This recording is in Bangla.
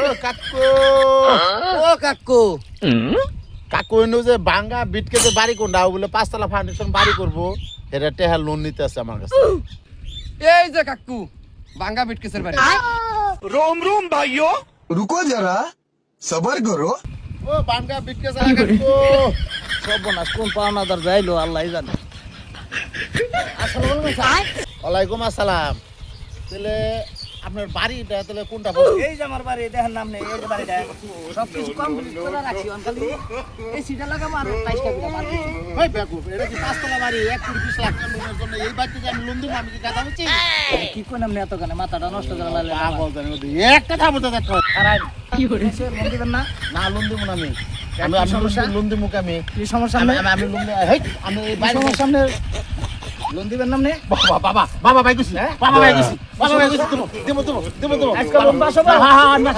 ও কাকু ও কাকু কাকু এনে যে ভাঙ্গা বিটকে যে বাড়ি কোনটা বলে 5 তলা ফাউন্ডেশন বাড়ি করব এটা টেহা লোন নিতে আছে আমার কাছে। এই যে কাকু ভাঙ্গা বিটকেসের বাড়ি। रोम रोम भाइयों रुको जरा सबर करो। ও ভাঙ্গা বিটকে যা কাকু সর্বনাশ কোন পাওনাদার যাইলো আল্লাহই জানে। আসসালামু আলাইকুম। ওয়ালাইকুম আসসালাম। তাহলে আপনার বাড়িটা তাহলে কোনটা বলুন? এই যে আমার বাড়ি দেখেন নাম নেই, এই যে বাড়িটা সব কিছু কমপ্লিট করে রাখছি অনকালি এই সিটা লাগাবো আর টাইসটা দিলাম আর কিছু না। ওই বেকুব এটা কি 5 তলা বাড়ি 1 কোটি 20 লাখ টাকা লোনের জন্য এই বাড়িতে যে আমি লোন দিব আমি কি কথা বলছি? কি কইলাম না এতখানে মাথাটা নষ্ট করে লাগলে পাগল জানি ওদের একটা থামো তো দেখো আর কি করে সে মন দিবেন না? না লোন দিব না আমি কি সমস্যা? লোন দিব আমি কি সমস্যা আমি নেই? আমি লোন হেই আমি এই বাড়ি সমস্যা সামনে লোন দিবেন নামনে বাবা বাবা বাবা ভাই গেছি বাবা ভাই গেছি বাবা ভাই গেছি দেবো দেবো দেবো দেবো আজকাল লোন পাস হবে? হ্যাঁ হ্যাঁ না